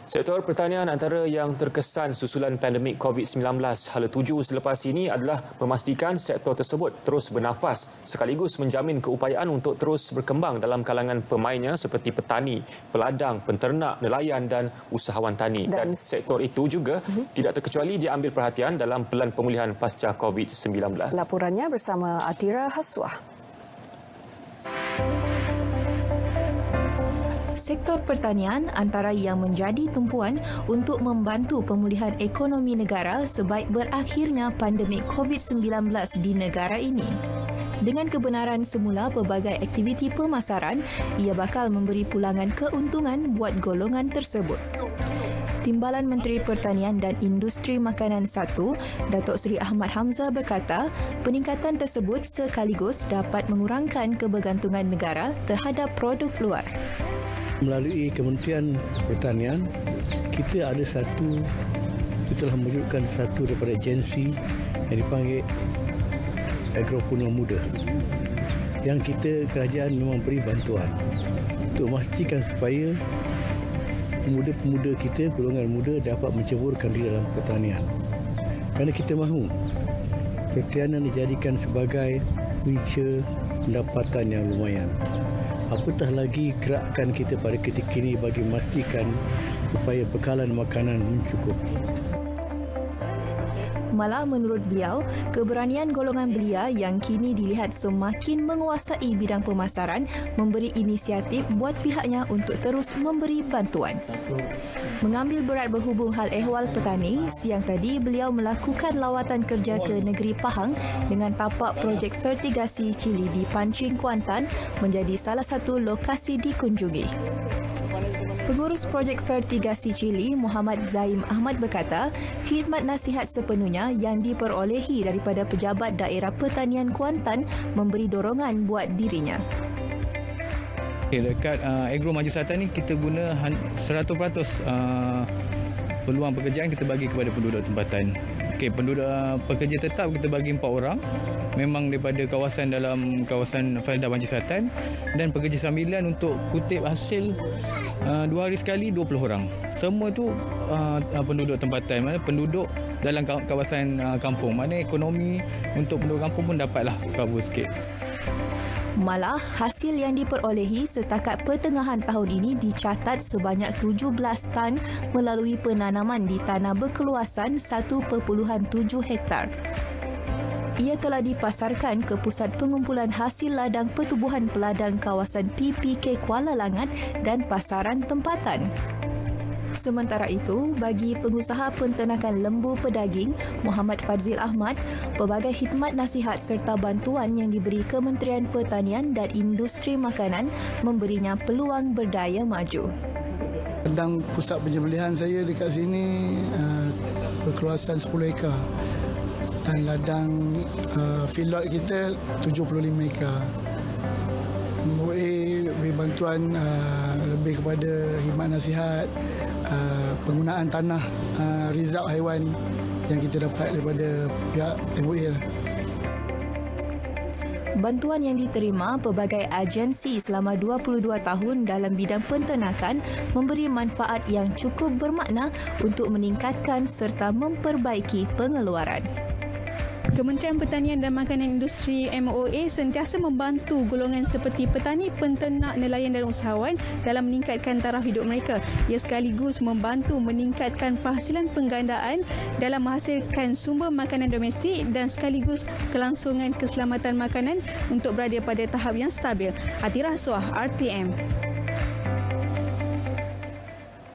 Sektor pertanian antara yang terkesan susulan pandemik COVID-19 hala tuju selepas ini adalah memastikan sektor tersebut terus bernafas sekaligus menjamin keupayaan untuk terus berkembang dalam kalangan pemainnya seperti petani, peladang, penternak, nelayan dan usahawan tani. Dan sektor itu juga tidak terkecuali diambil perhatian dalam pelan pemulihan pasca COVID-19. Laporannya bersama Atira Haswah. Sektor pertanian antara yang menjadi tumpuan untuk membantu pemulihan ekonomi negara sebaik berakhirnya pandemik COVID-19 di negara ini. Dengan kebenaran semula pelbagai aktiviti pemasaran, ia bakal memberi pulangan keuntungan buat golongan tersebut. Timbalan Menteri Pertanian dan Industri Makanan 1, Datuk Seri Ahmad Hamzah berkata, peningkatan tersebut sekaligus dapat mengurangkan kebergantungan negara terhadap produk luar. Melalui Kementerian Pertanian, kita telah mewujudkan satu daripada agensi yang dipanggil Agropreneur Muda. Yang kerajaan memang beri bantuan untuk memastikan supaya pemuda-pemuda kita, golongan muda dapat menceburkan diri dalam pertanian. Kerana kita mahu pertanian dijadikan sebagai punca pendapatan yang lumayan. Apatah lagi gerakan kita pada ketika ini bagi memastikan supaya bekalan makanan mencukupi. Malah menurut beliau, keberanian golongan belia yang kini dilihat semakin menguasai bidang pemasaran memberi inisiatif buat pihaknya untuk terus memberi bantuan. Mengambil berat berhubung hal ehwal petani, siang tadi beliau melakukan lawatan kerja ke negeri Pahang dengan tapak projek fertigasi cili di Pancing, Kuantan menjadi salah satu lokasi dikunjungi. Pengurus projek fertigasi cili Muhammad Zaim Ahmad berkata, khidmat nasihat sepenuhnya yang diperolehi daripada pejabat daerah pertanian Kuantan memberi dorongan buat dirinya. Dekat Agro Maju Selatan ni kita guna 100% peluang pekerjaan kita bagi kepada penduduk tempatan. Penduduk pekerja tetap kita bagi 4 orang, memang daripada dalam kawasan Felda Maju Selatan, dan pekerja sambilan untuk kutip hasil 2 hari sekali 20 orang. Semua tu penduduk tempatan, mana penduduk dalam kawasan kampung. Mana ekonomi untuk penduduk kampung pun dapatlah cover sikit. Malah, hasil yang diperolehi setakat pertengahan tahun ini dicatat sebanyak 17 tan melalui penanaman di tanah berkeluasan 1.7 hektar. Ia telah dipasarkan ke Pusat Pengumpulan Hasil Ladang Pertubuhan Peladang Kawasan PPK Kuala Langat dan pasaran tempatan. Sementara itu, bagi pengusaha penternakan lembu pedaging Muhammad Fadzil Ahmad, pelbagai khidmat nasihat serta bantuan yang diberi Kementerian Pertanian dan Industri Makanan memberinya peluang berdaya maju. Ladang pusat penyembelihan saya dekat sini berkeluasan 10 ekar dan ladang feedlot kita 75 ekar. MOA beri bantuan lebih kepada khidmat nasihat, penggunaan tanah rizab haiwan yang kita dapat daripada pihak MOA. Bantuan yang diterima pelbagai agensi selama 22 tahun dalam bidang penternakan memberi manfaat yang cukup bermakna untuk meningkatkan serta memperbaiki pengeluaran. Kementerian Pertanian dan Makanan Industri MOA sentiasa membantu golongan seperti petani, penternak, nelayan dan usahawan dalam meningkatkan taraf hidup mereka. Ia sekaligus membantu meningkatkan penghasilan penggandaan dalam menghasilkan sumber makanan domestik dan sekaligus kelangsungan keselamatan makanan untuk berada pada tahap yang stabil. Atira Haswah, RTM.